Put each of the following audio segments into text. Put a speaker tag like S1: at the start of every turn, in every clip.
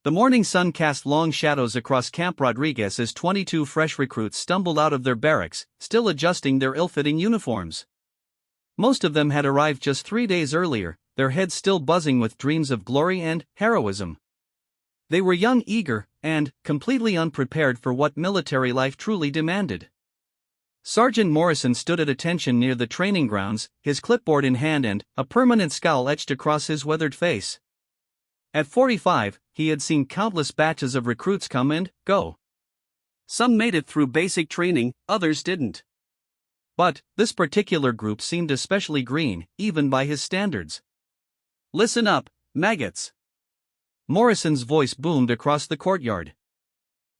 S1: The morning sun cast long shadows across Camp Rodriguez as 22 fresh recruits stumbled out of their barracks, still adjusting their ill-fitting uniforms. Most of them had arrived just 3 days earlier, their heads still buzzing with dreams of glory and heroism. They were young, eager, and completely unprepared for what military life truly demanded. Sergeant Morrison stood at attention near the training grounds, his clipboard in hand and a permanent scowl etched across his weathered face. At 45, he had seen countless batches of recruits come and go. Some made it through basic training, others didn't. But this particular group seemed especially green, even by his standards. "Listen up, maggots." Morrison's voice boomed across the courtyard.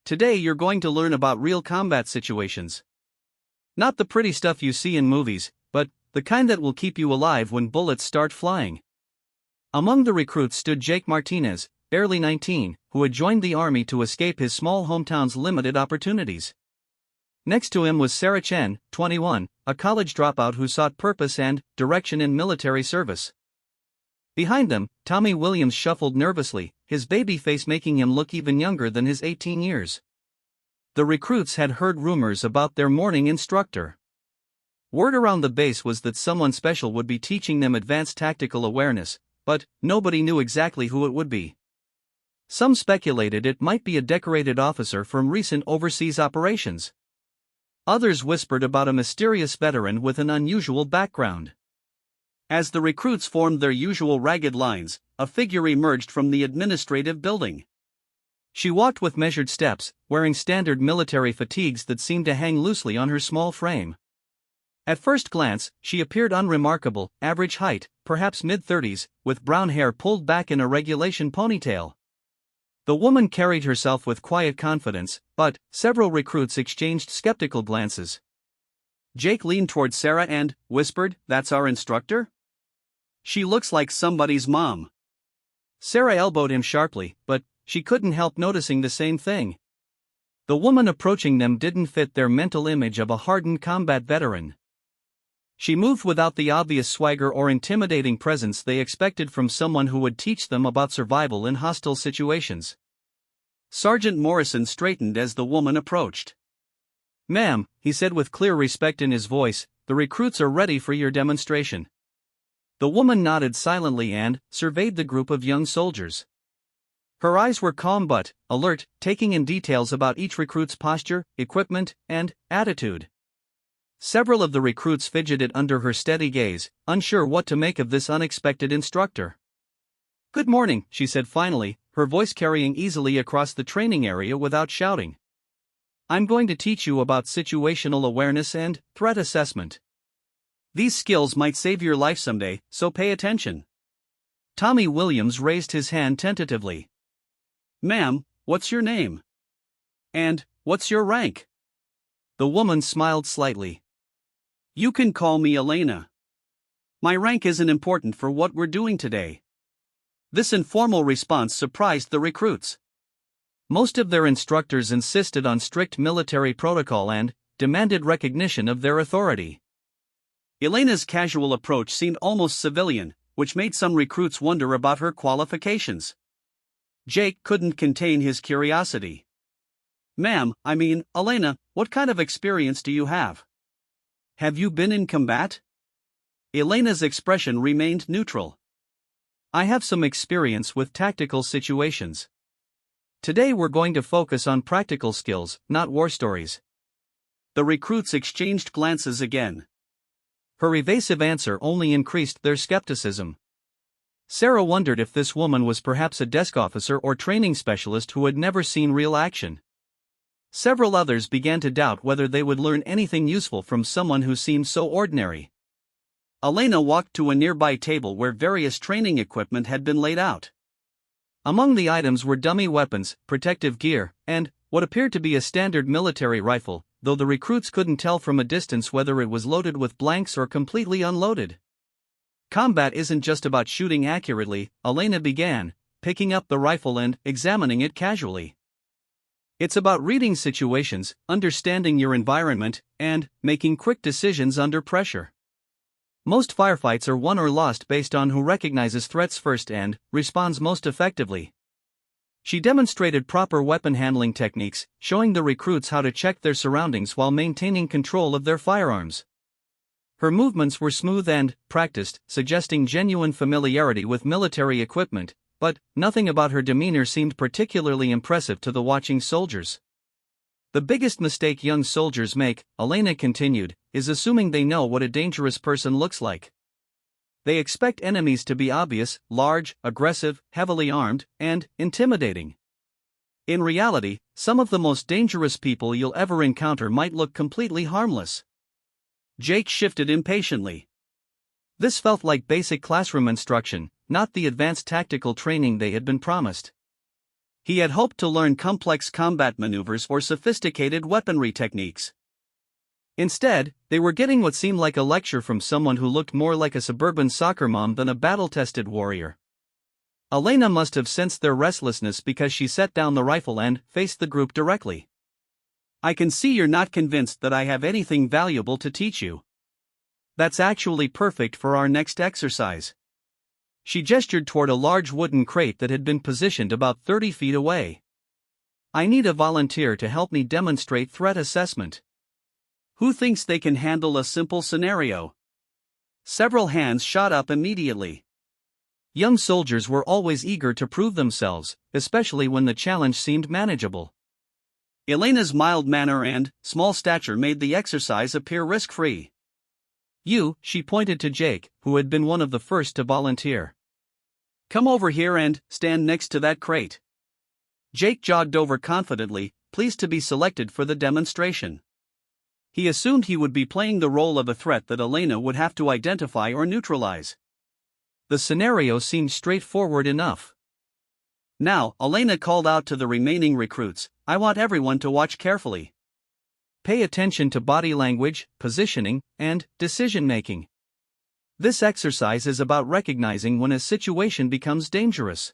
S1: "Today you're going to learn about real combat situations. Not the pretty stuff you see in movies, but the kind that will keep you alive when bullets start flying." Among the recruits stood Jake Martinez, barely 19, who had joined the army to escape his small hometown's limited opportunities. Next to him was Sarah Chen, 21, a college dropout who sought purpose and direction in military service. Behind them, Tommy Williams shuffled nervously, his baby face making him look even younger than his 18 years. The recruits had heard rumors about their morning instructor. Word around the base was that someone special would be teaching them advanced tactical awareness, but nobody knew exactly who it would be. Some speculated it might be a decorated officer from recent overseas operations. Others whispered about a mysterious veteran with an unusual background. As the recruits formed their usual ragged lines, a figure emerged from the administrative building. She walked with measured steps, wearing standard military fatigues that seemed to hang loosely on her small frame. At first glance, she appeared unremarkable, average height, perhaps mid-30s, with brown hair pulled back in a regulation ponytail. The woman carried herself with quiet confidence, but several recruits exchanged skeptical glances. Jake leaned toward Sarah and whispered, "That's our instructor? She looks like somebody's mom." Sarah elbowed him sharply, but she couldn't help noticing the same thing. The woman approaching them didn't fit their mental image of a hardened combat veteran. She moved without the obvious swagger or intimidating presence they expected from someone who would teach them about survival in hostile situations. Sergeant Morrison straightened as the woman approached. "Ma'am," he said with clear respect in his voice, "the recruits are ready for your demonstration." The woman nodded silently and surveyed the group of young soldiers. Her eyes were calm but alert, taking in details about each recruit's posture, equipment, and attitude. Several of the recruits fidgeted under her steady gaze, unsure what to make of this unexpected instructor. "Good morning," she said finally, her voice carrying easily across the training area without shouting. "I'm going to teach you about situational awareness and threat assessment. These skills might save your life someday, so pay attention." Tommy Williams raised his hand tentatively. "Ma'am, what's your name? And what's your rank?" The woman smiled slightly. "You can call me Elena. My rank isn't important for what we're doing today." This informal response surprised the recruits. Most of their instructors insisted on strict military protocol and demanded recognition of their authority. Elena's casual approach seemed almost civilian, which made some recruits wonder about her qualifications. Jake couldn't contain his curiosity. "Ma'am, Elena, what kind of experience do you have? Have you been in combat?" Elena's expression remained neutral. "I have some experience with tactical situations. Today we're going to focus on practical skills, not war stories." The recruits exchanged glances again. Her evasive answer only increased their skepticism. Sarah wondered if this woman was perhaps a desk officer or training specialist who had never seen real action. Several others began to doubt whether they would learn anything useful from someone who seemed so ordinary. Elena walked to a nearby table where various training equipment had been laid out. Among the items were dummy weapons, protective gear, and what appeared to be a standard military rifle, though the recruits couldn't tell from a distance whether it was loaded with blanks or completely unloaded. "Combat isn't just about shooting accurately," Elena began, picking up the rifle and examining it casually. "It's about reading situations, understanding your environment, and making quick decisions under pressure. Most firefights are won or lost based on who recognizes threats first and responds most effectively. She demonstrated proper weapon handling techniques, showing the recruits how to check their surroundings while maintaining control of their firearms. Her movements were smooth and practiced, suggesting genuine familiarity with military equipment, but nothing about her demeanor seemed particularly impressive to the watching soldiers. The biggest mistake young soldiers make, Elena continued, is assuming they know what a dangerous person looks like. They expect enemies to be obvious, large, aggressive, heavily armed, and intimidating. In reality, some of the most dangerous people you'll ever encounter might look completely harmless. Jake shifted impatiently. This felt like basic classroom instruction, not the advanced tactical training they had been promised. He had hoped to learn complex combat maneuvers or sophisticated weaponry techniques. Instead, they were getting what seemed like a lecture from someone who looked more like a suburban soccer mom than a battle-tested warrior. Elena must have sensed their restlessness because she set down the rifle and faced the group directly. "I can see you're not convinced that I have anything valuable to teach you. That's actually perfect for our next exercise." She gestured toward a large wooden crate that had been positioned about 30 feet away. "I need a volunteer to help me demonstrate threat assessment. Who thinks they can handle a simple scenario?" Several hands shot up immediately. Young soldiers were always eager to prove themselves, especially when the challenge seemed manageable. Elena's mild manner and small stature made the exercise appear risk-free. She pointed to Jake, who had been one of the first to volunteer. "Come over here and stand next to that crate." Jake jogged over confidently, pleased to be selected for the demonstration. He assumed he would be playing the role of a threat that Elena would have to identify or neutralize. The scenario seemed straightforward enough. Now, Elena called out to the remaining recruits, "I want everyone to watch carefully. Pay attention to body language, positioning, and decision-making. This exercise is about recognizing when a situation becomes dangerous."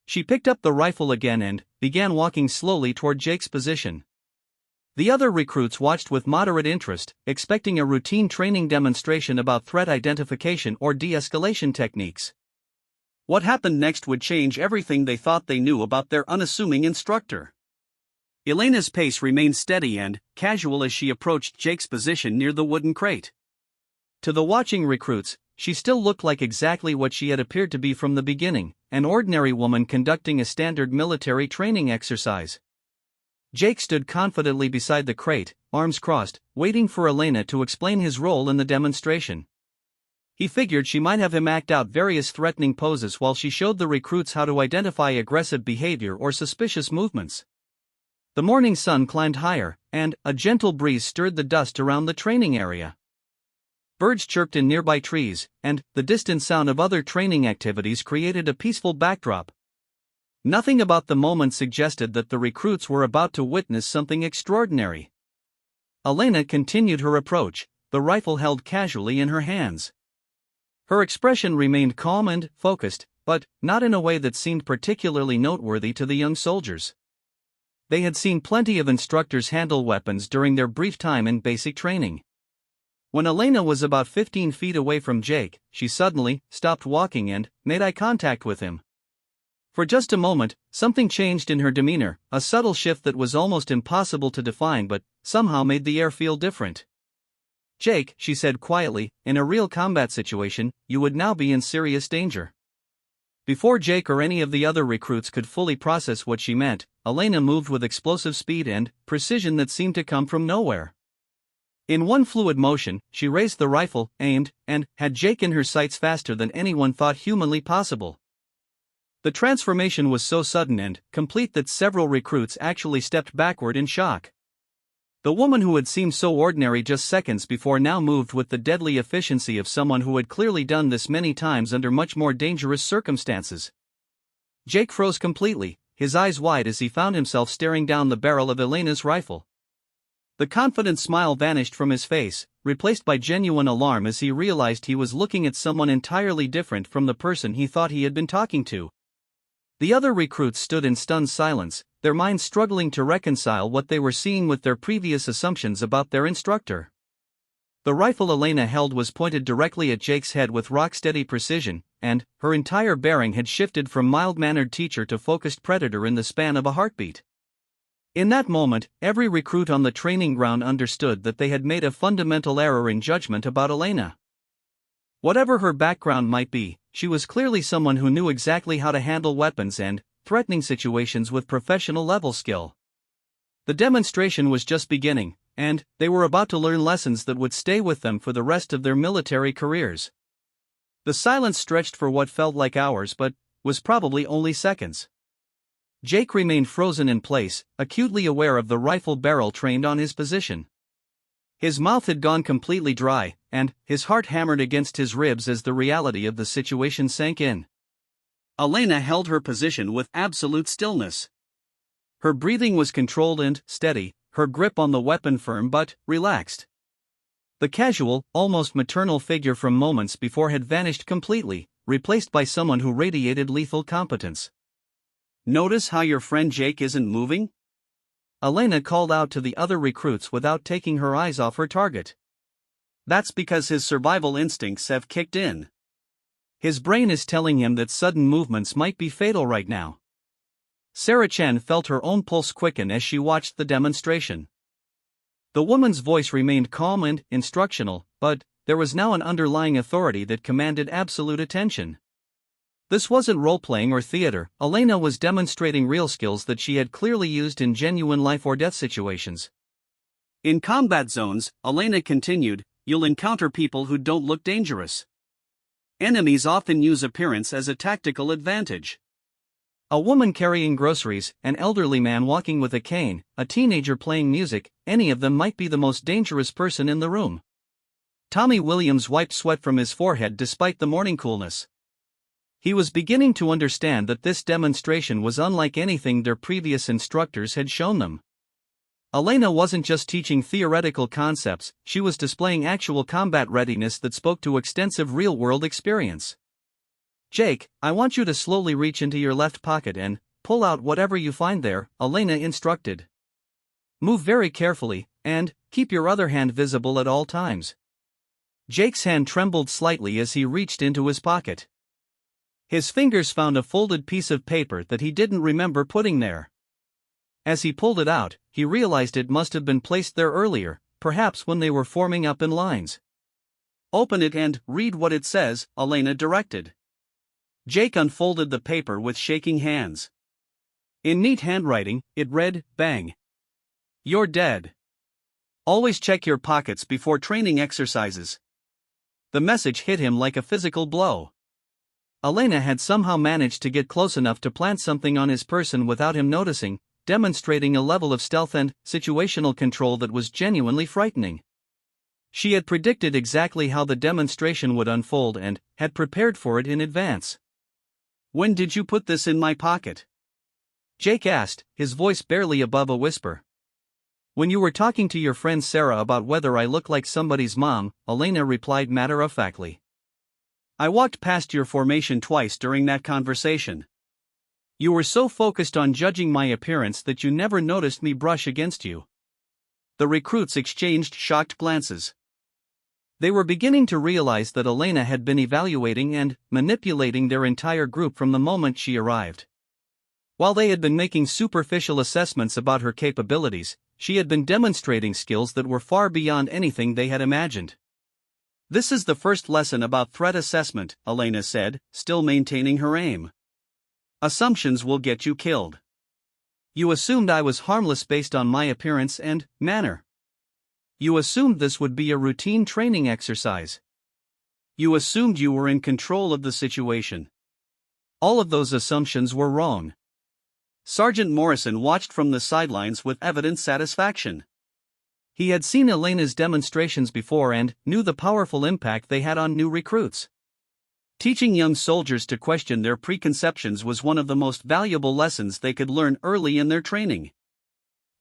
S1: She picked up the rifle again and began walking slowly toward Jake's position. The other recruits watched with moderate interest, expecting a routine training demonstration about threat identification or de-escalation techniques. What happened next would change everything they thought they knew about their unassuming instructor. Elena's pace remained steady and casual as she approached Jake's position near the wooden crate. To the watching recruits, she still looked like exactly what she had appeared to be from the beginning, an ordinary woman conducting a standard military training exercise. Jake stood confidently beside the crate, arms crossed, waiting for Elena to explain his role in the demonstration. He figured she might have him act out various threatening poses while she showed the recruits how to identify aggressive behavior or suspicious movements. The morning sun climbed higher, and a gentle breeze stirred the dust around the training area. Birds chirped in nearby trees, and the distant sound of other training activities created a peaceful backdrop. Nothing about the moment suggested that the recruits were about to witness something extraordinary. Elena continued her approach, the rifle held casually in her hands. Her expression remained calm and focused, but not in a way that seemed particularly noteworthy to the young soldiers. They had seen plenty of instructors handle weapons during their brief time in basic training. When Elena was about 15 feet away from Jake, she suddenly stopped walking and made eye contact with him. For just a moment, something changed in her demeanor, a subtle shift that was almost impossible to define but somehow made the air feel different. "Jake," she said quietly, "in a real combat situation, you would now be in serious danger." Before Jake or any of the other recruits could fully process what she meant, Elena moved with explosive speed and precision that seemed to come from nowhere. In one fluid motion, she raised the rifle, aimed, and had Jake in her sights faster than anyone thought humanly possible. The transformation was so sudden and complete that several recruits actually stepped backward in shock. The woman who had seemed so ordinary just seconds before now moved with the deadly efficiency of someone who had clearly done this many times under much more dangerous circumstances. Jake froze completely, his eyes wide as he found himself staring down the barrel of Elena's rifle. The confident smile vanished from his face, replaced by genuine alarm as he realized he was looking at someone entirely different from the person he thought he had been talking to. The other recruits stood in stunned silence, their minds struggling to reconcile what they were seeing with their previous assumptions about their instructor. The rifle Elena held was pointed directly at Jake's head with rock-steady precision, and her entire bearing had shifted from mild-mannered teacher to focused predator in the span of a heartbeat. In that moment, every recruit on the training ground understood that they had made a fundamental error in judgment about Elena. Whatever her background might be, she was clearly someone who knew exactly how to handle weapons and threatening situations with professional-level skill. The demonstration was just beginning, and they were about to learn lessons that would stay with them for the rest of their military careers. The silence stretched for what felt like hours but was probably only seconds. Jake remained frozen in place, acutely aware of the rifle barrel trained on his position. His mouth had gone completely dry, and his heart hammered against his ribs as the reality of the situation sank in. Elena held her position with absolute stillness. Her breathing was controlled and steady, her grip on the weapon firm but relaxed. The casual, almost maternal figure from moments before had vanished completely, replaced by someone who radiated lethal competence. "Notice how your friend Jake isn't moving?" Elena called out to the other recruits without taking her eyes off her target. "That's because his survival instincts have kicked in. His brain is telling him that sudden movements might be fatal right now." Sarah Chen felt her own pulse quicken as she watched the demonstration. The woman's voice remained calm and instructional, but there was now an underlying authority that commanded absolute attention. This wasn't role-playing or theater. Elena was demonstrating real skills that she had clearly used in genuine life-or-death situations. "In combat zones," Elena continued, "you'll encounter people who don't look dangerous. Enemies often use appearance as a tactical advantage. A woman carrying groceries, an elderly man walking with a cane, a teenager playing music, any of them might be the most dangerous person in the room." Tommy Williams wiped sweat from his forehead despite the morning coolness. He was beginning to understand that this demonstration was unlike anything their previous instructors had shown them. Elena wasn't just teaching theoretical concepts, she was displaying actual combat readiness that spoke to extensive real-world experience. "Jake, I want you to slowly reach into your left pocket and pull out whatever you find there," Elena instructed. "Move very carefully, and keep your other hand visible at all times." Jake's hand trembled slightly as he reached into his pocket. His fingers found a folded piece of paper that he didn't remember putting there. As he pulled it out, he realized it must have been placed there earlier, perhaps when they were forming up in lines. "Open it and read what it says," Elena directed. Jake unfolded the paper with shaking hands. In neat handwriting, it read, "Bang. You're dead. Always check your pockets before training exercises." The message hit him like a physical blow. Elena had somehow managed to get close enough to plant something on his person without him noticing, demonstrating a level of stealth and situational control that was genuinely frightening. She had predicted exactly how the demonstration would unfold and had prepared for it in advance. "When did you put this in my pocket?" Jake asked, his voice barely above a whisper. "When you were talking to your friend Sarah about whether I look like somebody's mom," Elena replied matter-of-factly. "I walked past your formation twice during that conversation. You were so focused on judging my appearance that you never noticed me brush against you." The recruits exchanged shocked glances. They were beginning to realize that Elena had been evaluating and manipulating their entire group from the moment she arrived. While they had been making superficial assessments about her capabilities, she had been demonstrating skills that were far beyond anything they had imagined. "This is the first lesson about threat assessment," Elena said, still maintaining her aim. "Assumptions will get you killed. You assumed I was harmless based on my appearance and manner. You assumed this would be a routine training exercise. You assumed you were in control of the situation. All of those assumptions were wrong." Sergeant Morrison watched from the sidelines with evident satisfaction. He had seen Elena's demonstrations before and knew the powerful impact they had on new recruits. Teaching young soldiers to question their preconceptions was one of the most valuable lessons they could learn early in their training.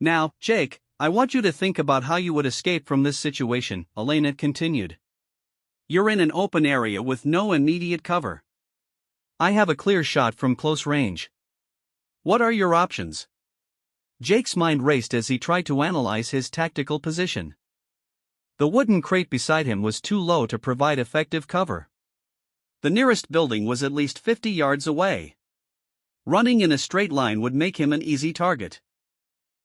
S1: "Now, Jake, I want you to think about how you would escape from this situation," Elena continued. "You're in an open area with no immediate cover. I have a clear shot from close range. What are your options?" Jake's mind raced as he tried to analyze his tactical position. The wooden crate beside him was too low to provide effective cover. The nearest building was at least 50 yards away. Running in a straight line would make him an easy target.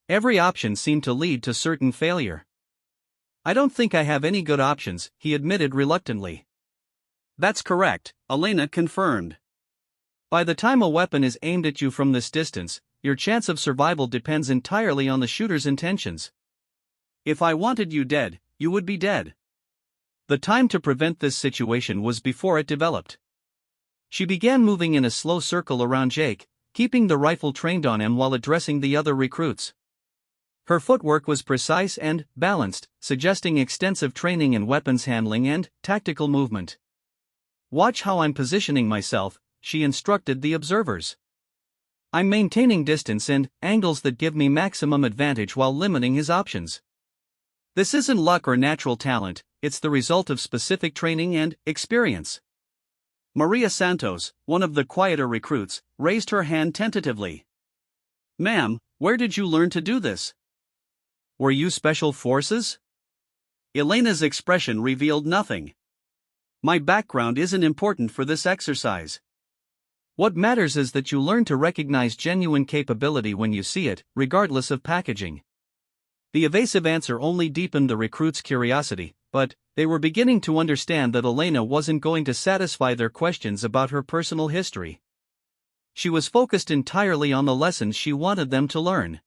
S1: Every option seemed to lead to certain failure. "I don't think I have any good options," he admitted reluctantly. "That's correct," Elena confirmed. "By the time a weapon is aimed at you from this distance, your chance of survival depends entirely on the shooter's intentions. If I wanted you dead, you would be dead." The time to prevent this situation was before it developed. She began moving in a slow circle around Jake, keeping the rifle trained on him while addressing the other recruits. Her footwork was precise and balanced, suggesting extensive training in weapons handling and tactical movement. "Watch how I'm positioning myself," she instructed the observers. "I'm maintaining distance and angles that give me maximum advantage while limiting his options. This isn't luck or natural talent, it's the result of specific training and experience." Maria Santos, one of the quieter recruits, raised her hand tentatively. "Ma'am, where did you learn to do this? Were you special forces?" Elena's expression revealed nothing. "My background isn't important for this exercise. What matters is that you learn to recognize genuine capability when you see it, regardless of packaging." The evasive answer only deepened the recruits' curiosity, but they were beginning to understand that Elena wasn't going to satisfy their questions about her personal history. She was focused entirely on the lessons she wanted them to learn.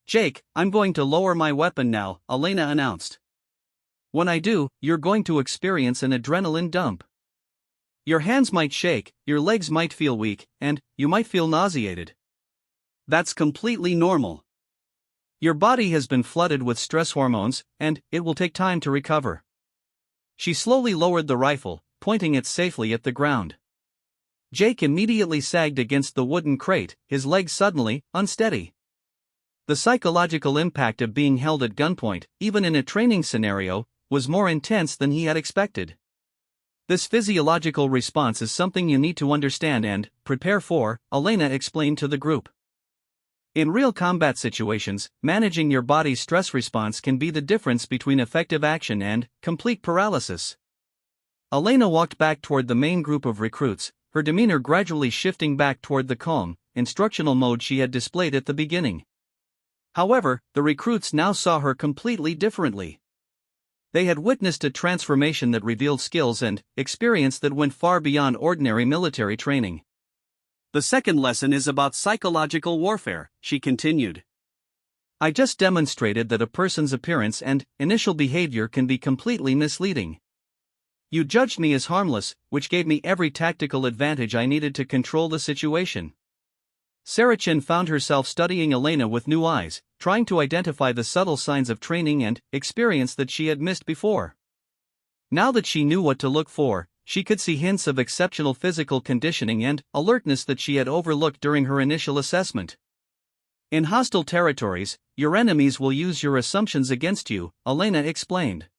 S1: "Jake, I'm going to lower my weapon now," Elena announced. "When I do, you're going to experience an adrenaline dump. Your hands might shake, your legs might feel weak, and you might feel nauseated. That's completely normal. Your body has been flooded with stress hormones, and it will take time to recover." She slowly lowered the rifle, pointing it safely at the ground. Jake immediately sagged against the wooden crate, his legs suddenly unsteady. The psychological impact of being held at gunpoint, even in a training scenario, was more intense than he had expected. "This physiological response is something you need to understand and prepare for," Elena explained to the group. "In real combat situations, managing your body's stress response can be the difference between effective action and complete paralysis." Elena walked back toward the main group of recruits, her demeanor gradually shifting back toward the calm, instructional mode she had displayed at the beginning. However, the recruits now saw her completely differently. They had witnessed a transformation that revealed skills and experience that went far beyond ordinary military training. "The second lesson is about psychological warfare," she continued. "I just demonstrated that a person's appearance and initial behavior can be completely misleading. You judged me as harmless, which gave me every tactical advantage I needed to control the situation." Sarachin found herself studying Elena with new eyes, trying to identify the subtle signs of training and experience that she had missed before. Now that she knew what to look for, she could see hints of exceptional physical conditioning and alertness that she had overlooked during her initial assessment. "In hostile territories, your enemies will use your assumptions against you," Elena explained.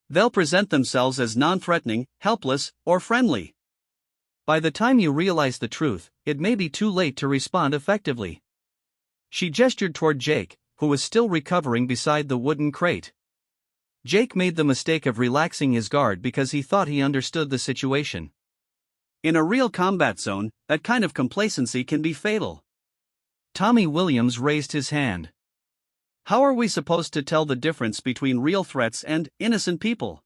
S1: "They'll present themselves as non-threatening, helpless, or friendly. By the time you realize the truth, it may be too late to respond effectively." She gestured toward Jake, who was still recovering beside the wooden crate. Jake made the mistake of relaxing his guard because he thought he understood the situation. In a real combat zone, that kind of complacency can be fatal. Tommy Williams raised his hand. "How are we supposed to tell the difference between real threats and innocent people?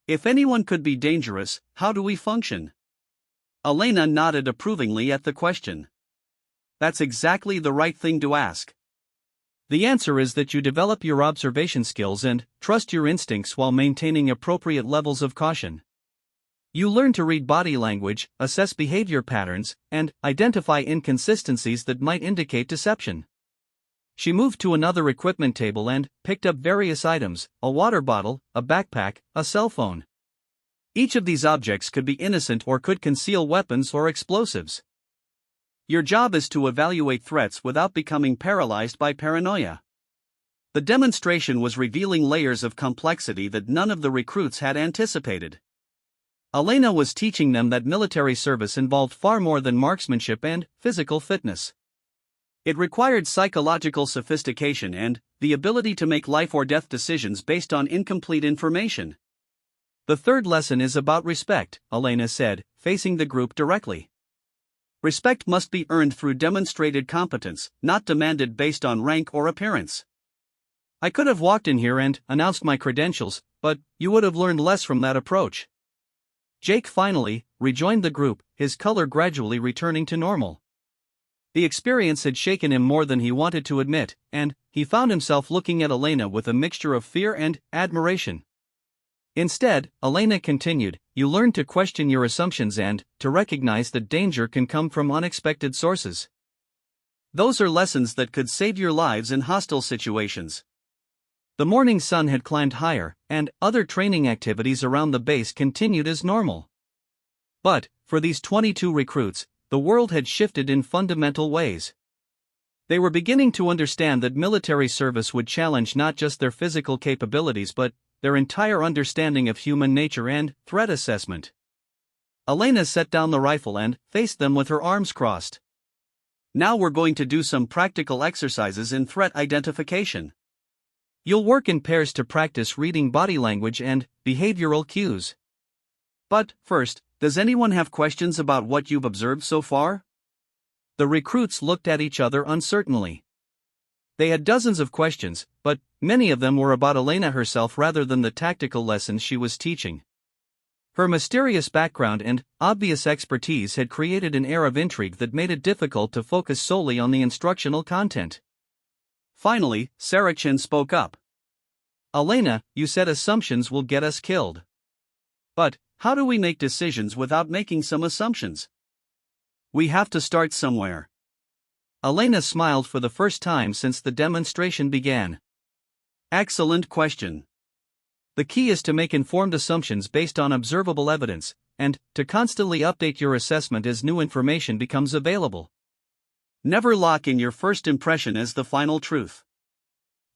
S1: If anyone could be dangerous, how do we function?" Elena nodded approvingly at the question. "That's exactly the right thing to ask. The answer is that you develop your observation skills and trust your instincts while maintaining appropriate levels of caution. You learn to read body language, assess behavior patterns, and identify inconsistencies that might indicate deception." She moved to another equipment table and picked up various items: a water bottle, a backpack, a cell phone. Each of these objects could be innocent or could conceal weapons or explosives. Your job is to evaluate threats without becoming paralyzed by paranoia. The demonstration was revealing layers of complexity that none of the recruits had anticipated. Elena was teaching them that military service involved far more than marksmanship and physical fitness. It required psychological sophistication and the ability to make life or death decisions based on incomplete information. The third lesson is about respect, Elena said, facing the group directly. Respect must be earned through demonstrated competence, not demanded based on rank or appearance. I could have walked in here and announced my credentials, but you would have learned less from that approach. Jake finally rejoined the group, his color gradually returning to normal. The experience had shaken him more than he wanted to admit, and he found himself looking at Elena with a mixture of fear and admiration. Instead, Elena continued, you learn to question your assumptions and to recognize that danger can come from unexpected sources. Those are lessons that could save your lives in hostile situations. The morning sun had climbed higher, and other training activities around the base continued as normal. But, for these 22 recruits, the world had shifted in fundamental ways. They were beginning to understand that military service would challenge not just their physical capabilities but their entire understanding of human nature and threat assessment. Elena set down the rifle and faced them with her arms crossed. Now we're going to do some practical exercises in threat identification. You'll work in pairs to practice reading body language and behavioral cues. But, first, does anyone have questions about what you've observed so far? The recruits looked at each other uncertainly. They had dozens of questions, but many of them were about Elena herself rather than the tactical lessons she was teaching. Her mysterious background and obvious expertise had created an air of intrigue that made it difficult to focus solely on the instructional content. Finally, Sarachin spoke up. Elena, you said assumptions will get us killed. But, how do we make decisions without making some assumptions? We have to start somewhere. Elena smiled for the first time since the demonstration began. Excellent question. The key is to make informed assumptions based on observable evidence, and to constantly update your assessment as new information becomes available. Never lock in your first impression as the final truth.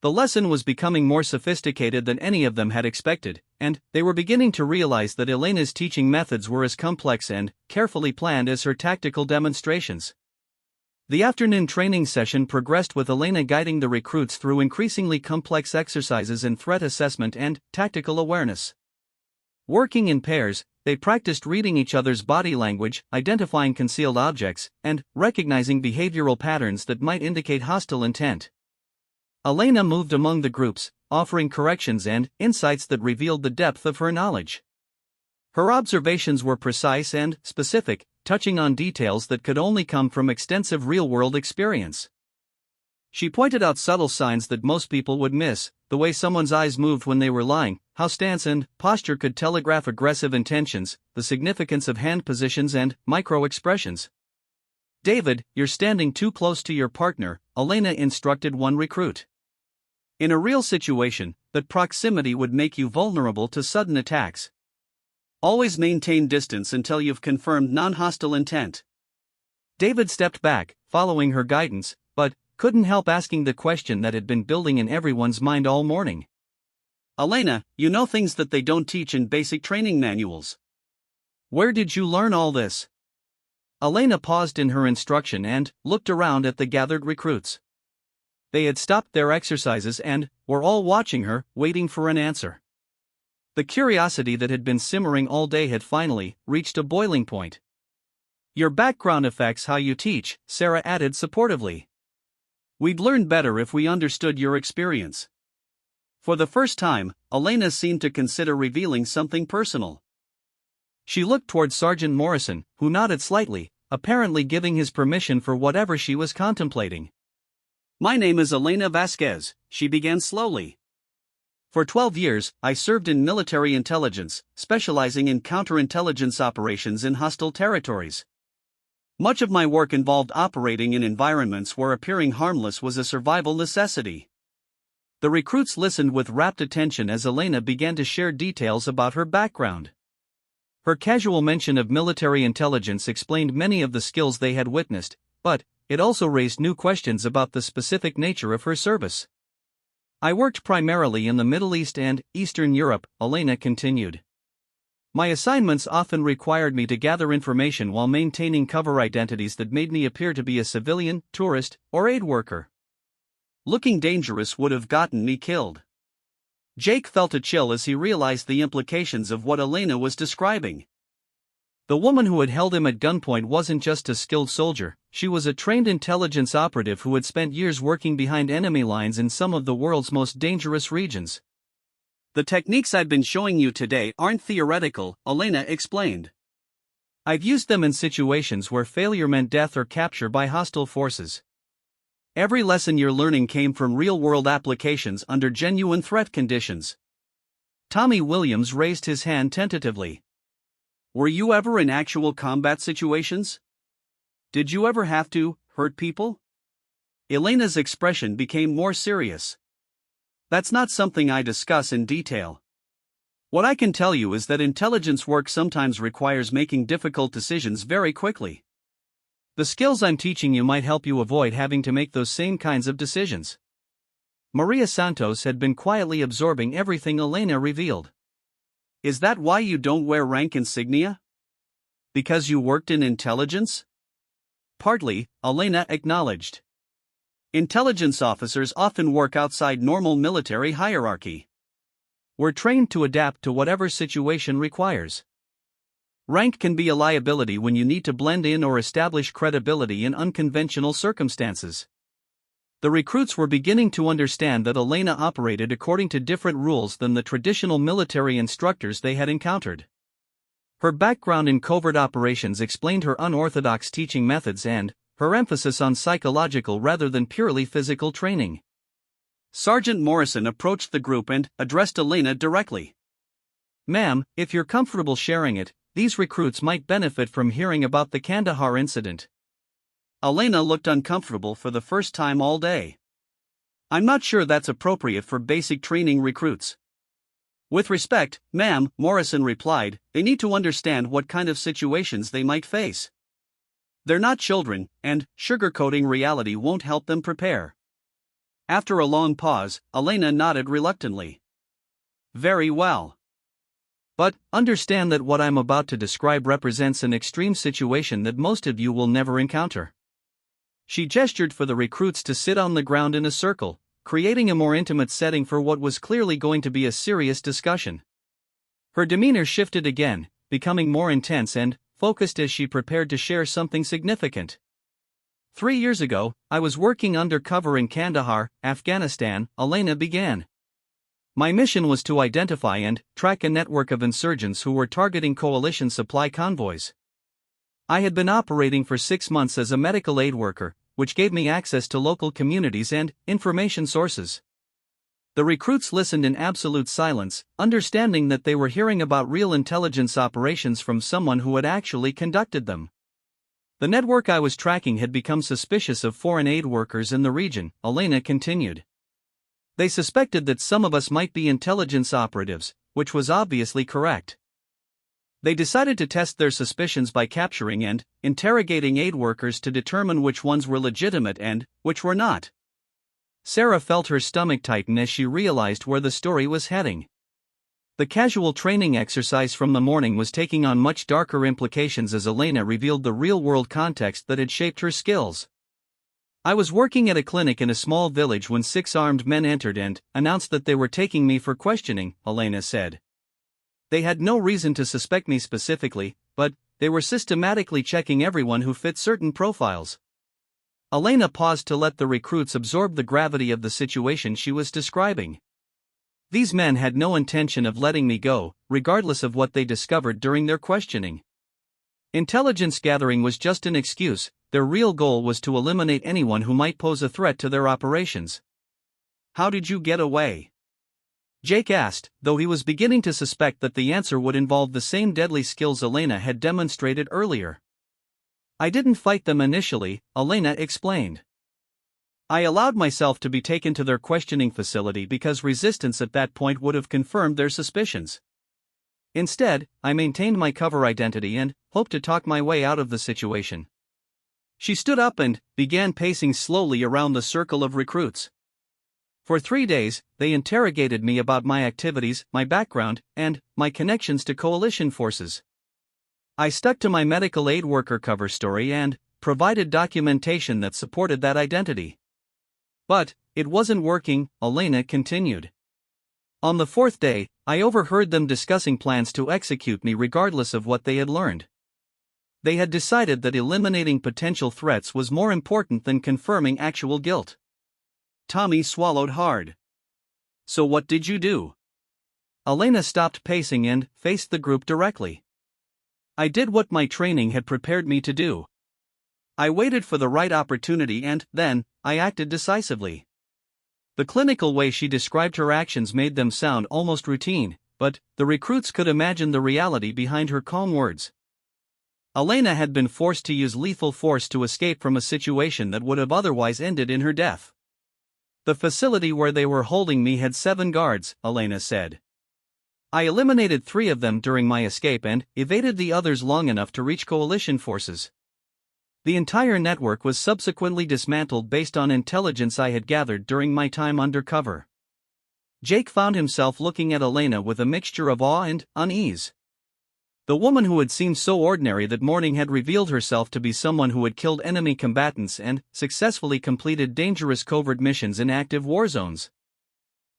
S1: The lesson was becoming more sophisticated than any of them had expected, and they were beginning to realize that Elena's teaching methods were as complex and carefully planned as her tactical demonstrations. The afternoon training session progressed with Elena guiding the recruits through increasingly complex exercises in threat assessment and tactical awareness. Working in pairs, they practiced reading each other's body language, identifying concealed objects, and recognizing behavioral patterns that might indicate hostile intent. Elena moved among the groups, offering corrections and insights that revealed the depth of her knowledge. Her observations were precise and specific, touching on details that could only come from extensive real-world experience. She pointed out subtle signs that most people would miss, the way someone's eyes moved when they were lying, how stance and posture could telegraph aggressive intentions, the significance of hand positions and micro-expressions. David, you're standing too close to your partner, Elena instructed one recruit. In a real situation, that proximity would make you vulnerable to sudden attacks. Always maintain distance until you've confirmed non-hostile intent. David stepped back, following her guidance, but couldn't help asking the question that had been building in everyone's mind all morning. Elena, you know things that they don't teach in basic training manuals. Where did you learn all this? Elena paused in her instruction and looked around at the gathered recruits. They had stopped their exercises and were all watching her, waiting for an answer. The curiosity that had been simmering all day had finally reached a boiling point. Your background affects how you teach, Sarah added supportively. We'd learn better if we understood your experience. For the first time, Elena seemed to consider revealing something personal. She looked toward Sergeant Morrison, who nodded slightly, apparently giving his permission for whatever she was contemplating. My name is Elena Vasquez, she began slowly. For 12 years, I served in military intelligence, specializing in counterintelligence operations in hostile territories. Much of my work involved operating in environments where appearing harmless was a survival necessity. The recruits listened with rapt attention as Elena began to share details about her background. Her casual mention of military intelligence explained many of the skills they had witnessed, but it also raised new questions about the specific nature of her service. I worked primarily in the Middle East and Eastern Europe, Elena continued. My assignments often required me to gather information while maintaining cover identities that made me appear to be a civilian, tourist, or aid worker. Looking dangerous would have gotten me killed. Jake felt a chill as he realized the implications of what Elena was describing. The woman who had held him at gunpoint wasn't just a skilled soldier, she was a trained intelligence operative who had spent years working behind enemy lines in some of the world's most dangerous regions. "The techniques I've been showing you today aren't theoretical," Elena explained. "I've used them in situations where failure meant death or capture by hostile forces. Every lesson you're learning came from real-world applications under genuine threat conditions." Tommy Williams raised his hand tentatively. "Were you ever in actual combat situations? Did you ever have to hurt people?" Elena's expression became more serious. "That's not something I discuss in detail. What I can tell you is that intelligence work sometimes requires making difficult decisions very quickly. The skills I'm teaching you might help you avoid having to make those same kinds of decisions." Maria Santos had been quietly absorbing everything Elena revealed. "Is that why you don't wear rank insignia? Because you worked in intelligence?" "Partly," Elena acknowledged. "Intelligence officers often work outside normal military hierarchy. We're trained to adapt to whatever situation requires. Rank can be a liability when you need to blend in or establish credibility in unconventional circumstances." The recruits were beginning to understand that Elena operated according to different rules than the traditional military instructors they had encountered. Her background in covert operations explained her unorthodox teaching methods and her emphasis on psychological rather than purely physical training. Sergeant Morrison approached the group and addressed Elena directly. "Ma'am, if you're comfortable sharing it, these recruits might benefit from hearing about the Kandahar incident." Elena looked uncomfortable for the first time all day. "I'm not sure that's appropriate for basic training recruits." "With respect, ma'am," Morrison replied, "they need to understand what kind of situations they might face. They're not children, and sugarcoating reality won't help them prepare." After a long pause, Elena nodded reluctantly. "Very well. But understand that what I'm about to describe represents an extreme situation that most of you will never encounter." She gestured for the recruits to sit on the ground in a circle, creating a more intimate setting for what was clearly going to be a serious discussion. Her demeanor shifted again, becoming more intense and focused as she prepared to share something significant. 3 years ago, I was working undercover in Kandahar, Afghanistan," Elena began. "My mission was to identify and track a network of insurgents who were targeting coalition supply convoys. I had been operating for 6 months as a medical aid worker, which gave me access to local communities and information sources." The recruits listened in absolute silence, understanding that they were hearing about real intelligence operations from someone who had actually conducted them. "The network I was tracking had become suspicious of foreign aid workers in the region," Elena continued. "They suspected that some of us might be intelligence operatives, which was obviously correct. They decided to test their suspicions by capturing and interrogating aid workers to determine which ones were legitimate and which were not." Sarah felt her stomach tighten as she realized where the story was heading. The casual training exercise from the morning was taking on much darker implications as Elena revealed the real-world context that had shaped her skills. "I was working at a clinic in a small village when 6 armed men entered and announced that they were taking me for questioning," Elena said. "They had no reason to suspect me specifically, but they were systematically checking everyone who fit certain profiles." Elena paused to let the recruits absorb the gravity of the situation she was describing. "These men had no intention of letting me go, regardless of what they discovered during their questioning. Intelligence gathering was just an excuse, their real goal was to eliminate anyone who might pose a threat to their operations." "How did you get away?" Jake asked, though he was beginning to suspect that the answer would involve the same deadly skills Elena had demonstrated earlier. "I didn't fight them initially," Elena explained. "I allowed myself to be taken to their questioning facility because resistance at that point would have confirmed their suspicions. Instead, I maintained my cover identity and hoped to talk my way out of the situation." She stood up and began pacing slowly around the circle of recruits. "For 3 days, they interrogated me about my activities, my background, and my connections to coalition forces. I stuck to my medical aid worker cover story and provided documentation that supported that identity. But it wasn't working," Elena continued. On the fourth day, I overheard them discussing plans to execute me regardless of what they had learned. They had decided that eliminating potential threats was more important than confirming actual guilt. Tommy swallowed hard. So what did you do? Elena stopped pacing and faced the group directly. I did what my training had prepared me to do. I waited for the right opportunity and, then, I acted decisively. The clinical way she described her actions made them sound almost routine, but the recruits could imagine the reality behind her calm words. Elena had been forced to use lethal force to escape from a situation that would have otherwise ended in her death. The facility where they were holding me had 7 guards, Elena said. I eliminated 3 of them during my escape and evaded the others long enough to reach coalition forces. The entire network was subsequently dismantled based on intelligence I had gathered during my time undercover. Jake found himself looking at Elena with a mixture of awe and unease. The woman who had seemed so ordinary that morning had revealed herself to be someone who had killed enemy combatants and successfully completed dangerous covert missions in active war zones.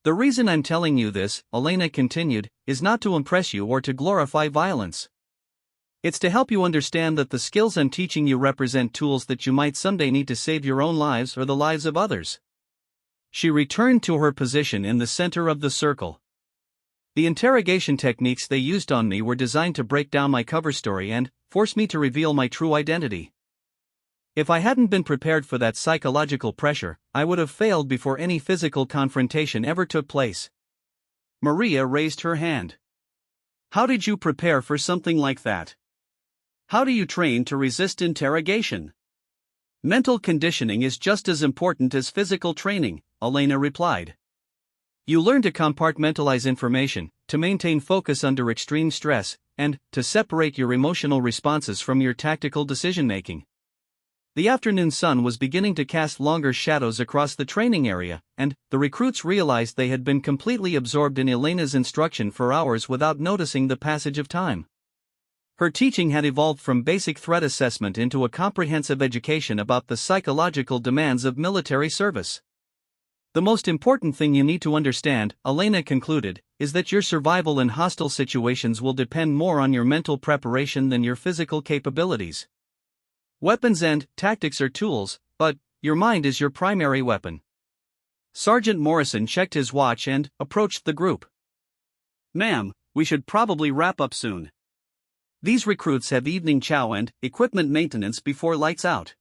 S1: The reason I'm telling you this, Elena continued, is not to impress you or to glorify violence. It's to help you understand that the skills I'm teaching you represent tools that you might someday need to save your own lives or the lives of others. She returned to her position in the center of the circle. The interrogation techniques they used on me were designed to break down my cover story and force me to reveal my true identity. If I hadn't been prepared for that psychological pressure, I would have failed before any physical confrontation ever took place. Maria raised her hand. How did you prepare for something like that? How do you train to resist interrogation? Mental conditioning is just as important as physical training, Elena replied. You learn to compartmentalize information, to maintain focus under extreme stress, and to separate your emotional responses from your tactical decision-making. The afternoon sun was beginning to cast longer shadows across the training area, and the recruits realized they had been completely absorbed in Elena's instruction for hours without noticing the passage of time. Her teaching had evolved from basic threat assessment into a comprehensive education about the psychological demands of military service. The most important thing you need to understand, Elena concluded, is that your survival in hostile situations will depend more on your mental preparation than your physical capabilities. Weapons and tactics are tools, but your mind is your primary weapon. Sergeant Morrison checked his watch and approached the group. Ma'am, we should probably wrap up soon. These recruits have evening chow and equipment maintenance before lights out.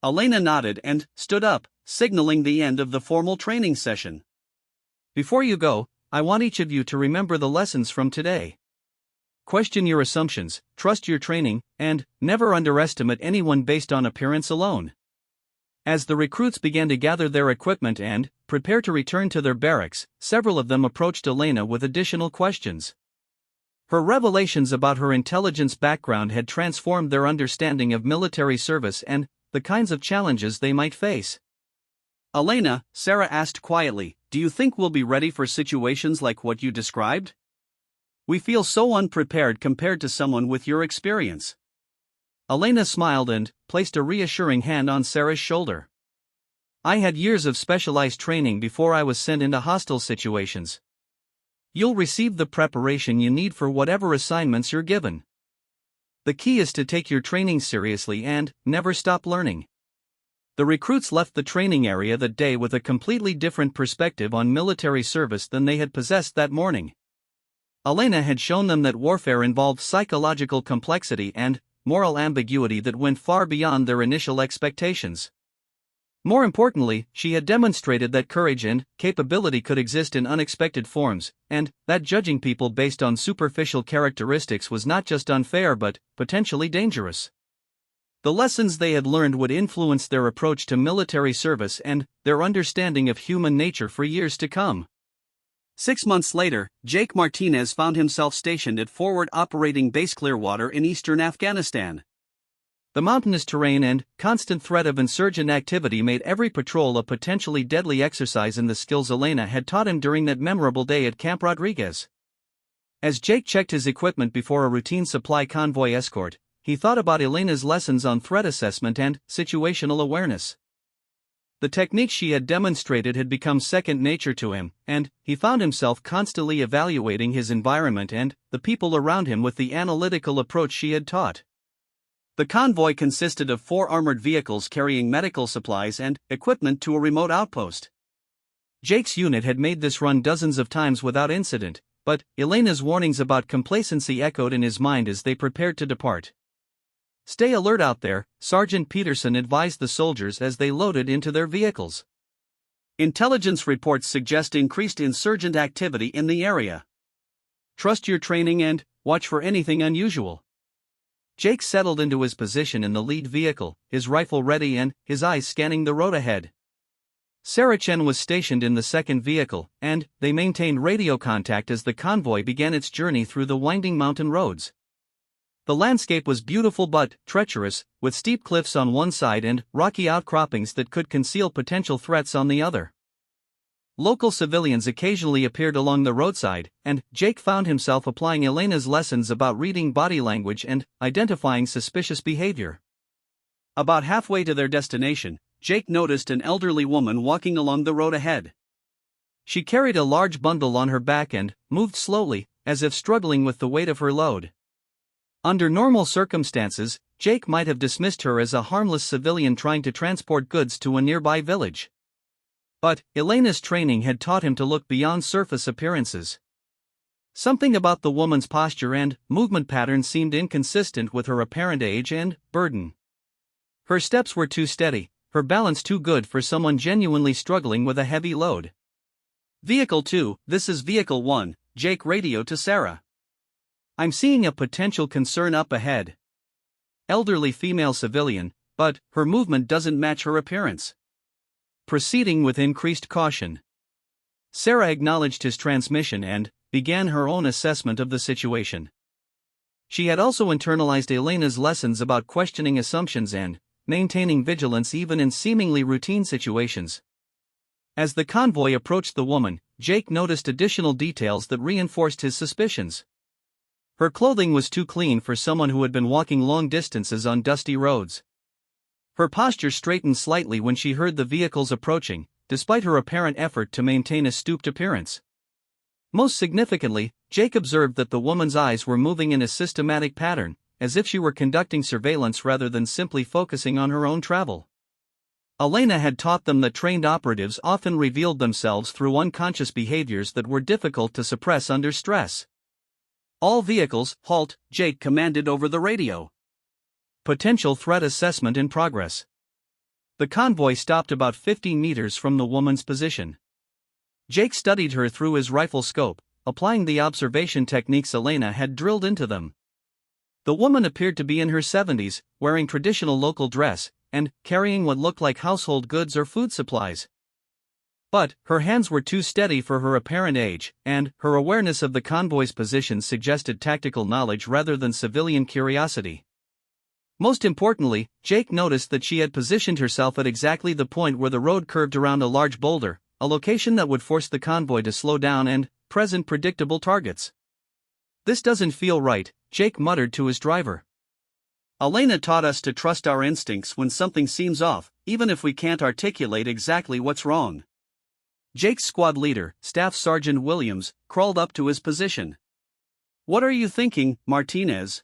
S1: Elena nodded and stood up, signaling the end of the formal training session. Before you go, I want each of you to remember the lessons from today. Question your assumptions, trust your training, and never underestimate anyone based on appearance alone. As the recruits began to gather their equipment and prepare to return to their barracks, several of them approached Elena with additional questions. Her revelations about her intelligence background had transformed their understanding of military service and the kinds of challenges they might face. Elena, Sarah asked quietly, do you think we'll be ready for situations like what you described? We feel so unprepared compared to someone with your experience. Elena smiled and placed a reassuring hand on Sarah's shoulder. I had years of specialized training before I was sent into hostile situations. You'll receive the preparation you need for whatever assignments you're given. The key is to take your training seriously and never stop learning. The recruits left the training area that day with a completely different perspective on military service than they had possessed that morning. Elena had shown them that warfare involved psychological complexity and moral ambiguity that went far beyond their initial expectations. More importantly, she had demonstrated that courage and capability could exist in unexpected forms, and that judging people based on superficial characteristics was not just unfair but potentially dangerous. The lessons they had learned would influence their approach to military service and their understanding of human nature for years to come. 6 months later, Jake Martinez found himself stationed at Forward Operating Base Clearwater in eastern Afghanistan. The mountainous terrain and constant threat of insurgent activity made every patrol a potentially deadly exercise in the skills Elena had taught him during that memorable day at Camp Rodriguez. As Jake checked his equipment before a routine supply convoy escort, he thought about Elena's lessons on threat assessment and situational awareness. The techniques she had demonstrated had become second nature to him, and he found himself constantly evaluating his environment and the people around him with the analytical approach she had taught. The convoy consisted of 4 armored vehicles carrying medical supplies and equipment to a remote outpost. Jake's unit had made this run dozens of times without incident, but Elena's warnings about complacency echoed in his mind as they prepared to depart. "Stay alert out there," Sergeant Peterson advised the soldiers as they loaded into their vehicles. "Intelligence reports suggest increased insurgent activity in the area. Trust your training and watch for anything unusual." Jake settled into his position in the lead vehicle, his rifle ready and his eyes scanning the road ahead. Sarah Chen was stationed in the second vehicle, and they maintained radio contact as the convoy began its journey through the winding mountain roads. The landscape was beautiful but treacherous, with steep cliffs on one side and rocky outcroppings that could conceal potential threats on the other. Local civilians occasionally appeared along the roadside, and Jake found himself applying Elena's lessons about reading body language and identifying suspicious behavior. About halfway to their destination, Jake noticed an elderly woman walking along the road ahead. She carried a large bundle on her back and moved slowly, as if struggling with the weight of her load. Under normal circumstances, Jake might have dismissed her as a harmless civilian trying to transport goods to a nearby village. But Elena's training had taught him to look beyond surface appearances. Something about the woman's posture and movement pattern seemed inconsistent with her apparent age and burden. Her steps were too steady, her balance too good for someone genuinely struggling with a heavy load. "Vehicle 2, this is Vehicle 1, Jake radioed to Sarah. I'm seeing a potential concern up ahead. Elderly female civilian, but her movement doesn't match her appearance. Proceeding with increased caution." Sarah acknowledged his transmission and began her own assessment of the situation. She had also internalized Elena's lessons about questioning assumptions and maintaining vigilance even in seemingly routine situations. As the convoy approached the woman, Jake noticed additional details that reinforced his suspicions. Her clothing was too clean for someone who had been walking long distances on dusty roads. Her posture straightened slightly when she heard the vehicles approaching, despite her apparent effort to maintain a stooped appearance. Most significantly, Jake observed that the woman's eyes were moving in a systematic pattern, as if she were conducting surveillance rather than simply focusing on her own travel. Elena had taught them that trained operatives often revealed themselves through unconscious behaviors that were difficult to suppress under stress. "All vehicles, halt," Jake commanded over the radio. Potential threat assessment in progress. The convoy stopped about 15 meters from the woman's position. Jake studied her through his rifle scope, applying the observation techniques Elena had drilled into them. The woman appeared to be in her 70s, wearing traditional local dress, and carrying what looked like household goods or food supplies. But her hands were too steady for her apparent age, and her awareness of the convoy's position suggested tactical knowledge rather than civilian curiosity. Most importantly, Jake noticed that she had positioned herself at exactly the point where the road curved around a large boulder, a location that would force the convoy to slow down and present predictable targets. "This doesn't feel right," Jake muttered to his driver. "Elena taught us to trust our instincts when something seems off, even if we can't articulate exactly what's wrong." Jake's squad leader, Staff Sergeant Williams, crawled up to his position. "What are you thinking, Martinez?"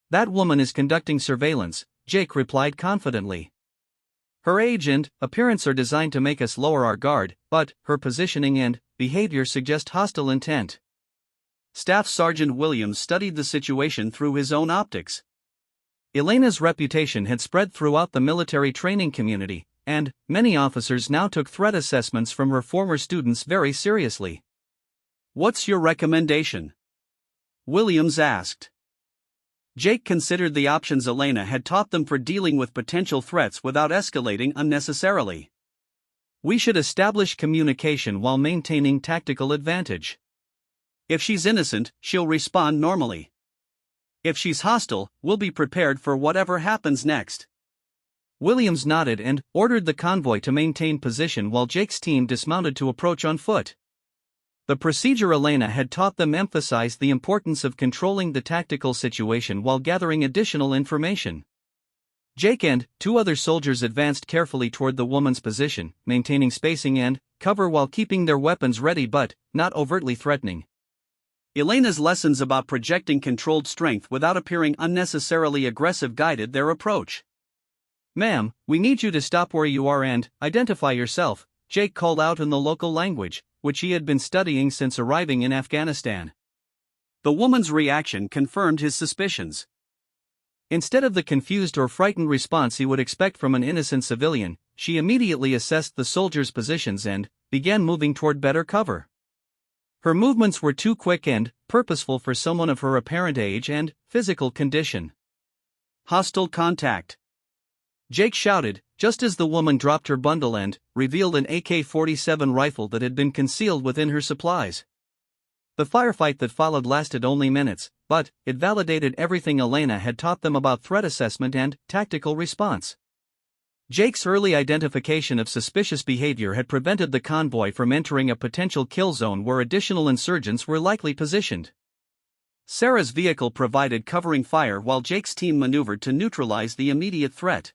S1: "That woman is conducting surveillance," Jake replied confidently. "Her age and appearance are designed to make us lower our guard, but her positioning and behavior suggest hostile intent." Staff Sergeant Williams studied the situation through his own optics. Elena's reputation had spread throughout the military training community, and many officers now took threat assessments from her former students very seriously. "What's your recommendation?" Williams asked. Jake considered the options Elena had taught them for dealing with potential threats without escalating unnecessarily. "We should establish communication while maintaining tactical advantage. If she's innocent, she'll respond normally. If she's hostile, we'll be prepared for whatever happens next." Williams nodded and ordered the convoy to maintain position while Jake's team dismounted to approach on foot. The procedure Elena had taught them emphasized the importance of controlling the tactical situation while gathering additional information. Jake and two other soldiers advanced carefully toward the woman's position, maintaining spacing and cover while keeping their weapons ready but not overtly threatening. Elena's lessons about projecting controlled strength without appearing unnecessarily aggressive guided their approach. "Ma'am, we need you to stop where you are and identify yourself," Jake called out in the local language, which he had been studying since arriving in Afghanistan. The woman's reaction confirmed his suspicions. Instead of the confused or frightened response he would expect from an innocent civilian, she immediately assessed the soldiers' positions and began moving toward better cover. Her movements were too quick and purposeful for someone of her apparent age and physical condition. "Hostile contact!" Jake shouted, just as the woman dropped her bundle and revealed an AK-47 rifle that had been concealed within her supplies. The firefight that followed lasted only minutes, but it validated everything Elena had taught them about threat assessment and tactical response. Jake's early identification of suspicious behavior had prevented the convoy from entering a potential kill zone where additional insurgents were likely positioned. Sarah's vehicle provided covering fire while Jake's team maneuvered to neutralize the immediate threat.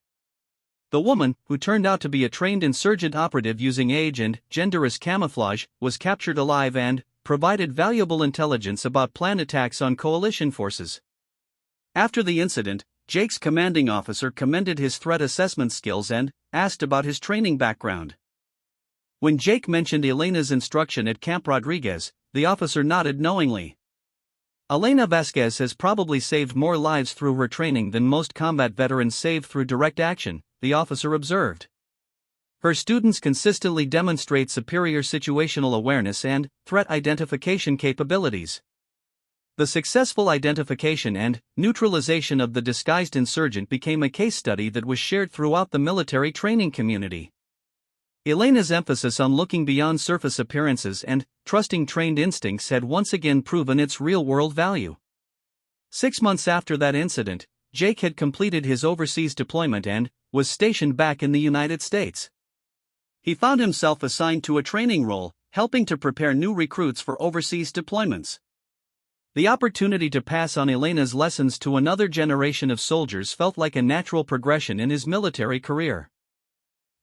S1: The woman, who turned out to be a trained insurgent operative using age and gender as camouflage, was captured alive and provided valuable intelligence about planned attacks on coalition forces. After the incident, Jake's commanding officer commended his threat assessment skills and asked about his training background. When Jake mentioned Elena's instruction at Camp Rodriguez, the officer nodded knowingly. "Elena Vasquez has probably saved more lives through her training than most combat veterans save through direct action," the officer observed. "Her students consistently demonstrate superior situational awareness and threat identification capabilities." The successful identification and neutralization of the disguised insurgent became a case study that was shared throughout the military training community. Elena's emphasis on looking beyond surface appearances and trusting trained instincts had once again proven its real-world value. 6 months after that incident, Jake had completed his overseas deployment and was stationed back in the United States. He found himself assigned to a training role, helping to prepare new recruits for overseas deployments. The opportunity to pass on Elena's lessons to another generation of soldiers felt like a natural progression in his military career.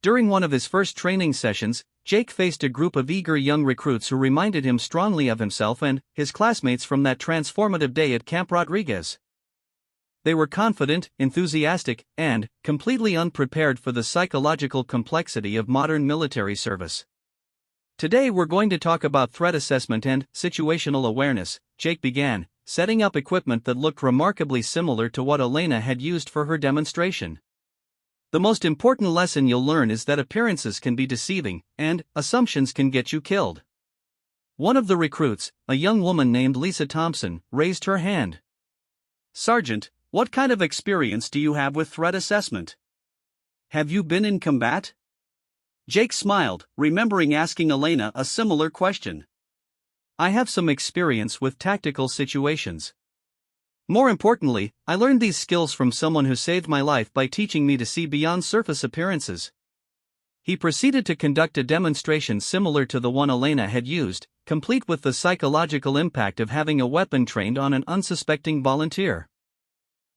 S1: During one of his first training sessions, Jake faced a group of eager young recruits who reminded him strongly of himself and his classmates from that transformative day at Camp Rodriguez. They were confident, enthusiastic, and completely unprepared for the psychological complexity of modern military service. "Today we're going to talk about threat assessment and situational awareness," Jake began, setting up equipment that looked remarkably similar to what Elena had used for her demonstration. "The most important lesson you'll learn is that appearances can be deceiving, and assumptions can get you killed." One of the recruits, a young woman named Lisa Thompson, raised her hand. "Sergeant, what kind of experience do you have with threat assessment? Have you been in combat?" Jake smiled, remembering asking Elena a similar question. "I have some experience with tactical situations. More importantly, I learned these skills from someone who saved my life by teaching me to see beyond surface appearances." He proceeded to conduct a demonstration similar to the one Elena had used, complete with the psychological impact of having a weapon trained on an unsuspecting volunteer.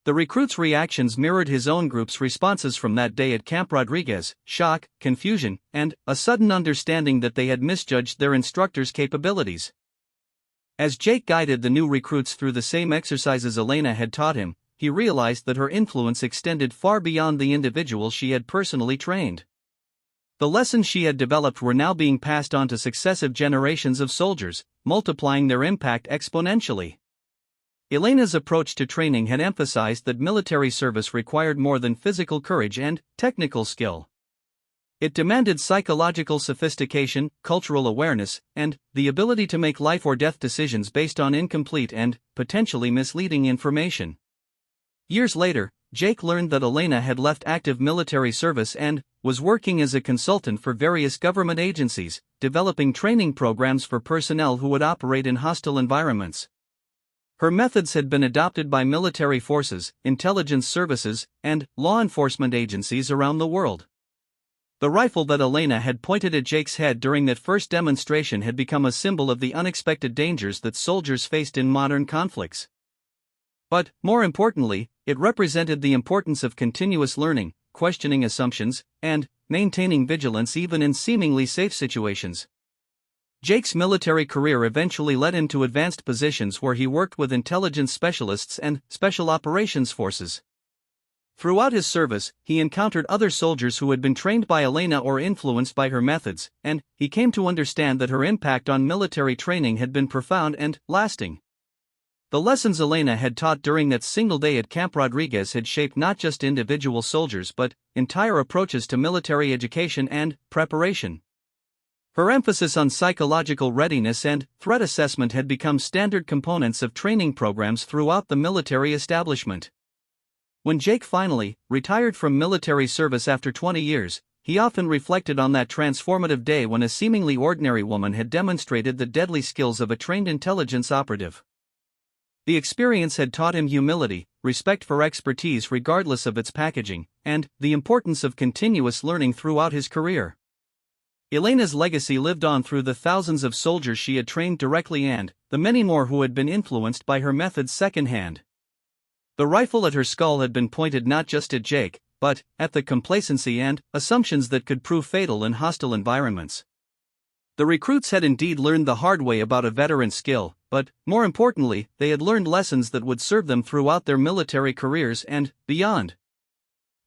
S1: The recruits' reactions mirrored his own group's responses from that day at Camp Rodriguez: shock, confusion, and a sudden understanding that they had misjudged their instructor's capabilities. As Jake guided the new recruits through the same exercises Elena had taught him, he realized that her influence extended far beyond the individuals she had personally trained. The lessons she had developed were now being passed on to successive generations of soldiers, multiplying their impact exponentially. Elena's approach to training had emphasized that military service required more than physical courage and technical skill. It demanded psychological sophistication, cultural awareness, and the ability to make life or death decisions based on incomplete and potentially misleading information. Years later, Jake learned that Elena had left active military service and was working as a consultant for various government agencies, developing training programs for personnel who would operate in hostile environments. Her methods had been adopted by military forces, intelligence services, and law enforcement agencies around the world. The rifle that Elena had pointed at Jake's head during that first demonstration had become a symbol of the unexpected dangers that soldiers faced in modern conflicts. But, more importantly, it represented the importance of continuous learning, questioning assumptions, and maintaining vigilance even in seemingly safe situations. Jake's military career eventually led him to advanced positions where he worked with intelligence specialists and special operations forces. Throughout his service, he encountered other soldiers who had been trained by Elena or influenced by her methods, and he came to understand that her impact on military training had been profound and lasting. The lessons Elena had taught during that single day at Camp Rodriguez had shaped not just individual soldiers but entire approaches to military education and preparation. Her emphasis on psychological readiness and threat assessment had become standard components of training programs throughout the military establishment. When Jake finally retired from military service after 20 years, he often reflected on that transformative day when a seemingly ordinary woman had demonstrated the deadly skills of a trained intelligence operative. The experience had taught him humility, respect for expertise regardless of its packaging, and the importance of continuous learning throughout his career. Elena's legacy lived on through the thousands of soldiers she had trained directly and the many more who had been influenced by her methods secondhand. The rifle at her skull had been pointed not just at Jake, but at the complacency and assumptions that could prove fatal in hostile environments. The recruits had indeed learned the hard way about a veteran's skill, but, more importantly, they had learned lessons that would serve them throughout their military careers and beyond.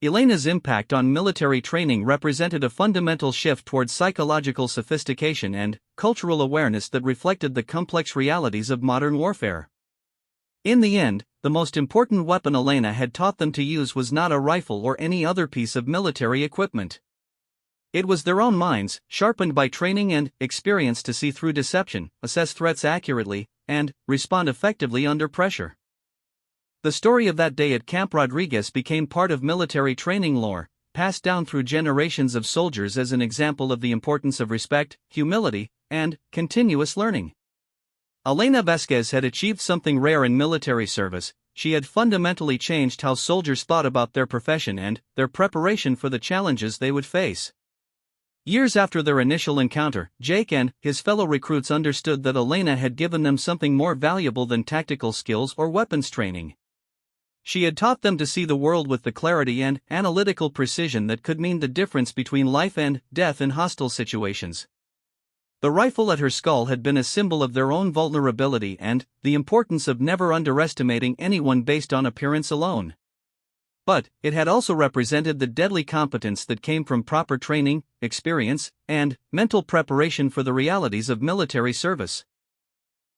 S1: Elena's impact on military training represented a fundamental shift towards psychological sophistication and cultural awareness that reflected the complex realities of modern warfare. In the end, the most important weapon Elena had taught them to use was not a rifle or any other piece of military equipment. It was their own minds, sharpened by training and experience to see through deception, assess threats accurately, and respond effectively under pressure. The story of that day at Camp Rodriguez became part of military training lore, passed down through generations of soldiers as an example of the importance of respect, humility, and continuous learning. Elena Vasquez had achieved something rare in military service. She had fundamentally changed how soldiers thought about their profession and their preparation for the challenges they would face. Years after their initial encounter, Jake and his fellow recruits understood that Elena had given them something more valuable than tactical skills or weapons training. She had taught them to see the world with the clarity and analytical precision that could mean the difference between life and death in hostile situations. The rifle at her skull had been a symbol of their own vulnerability and the importance of never underestimating anyone based on appearance alone. But it had also represented the deadly competence that came from proper training, experience, and mental preparation for the realities of military service.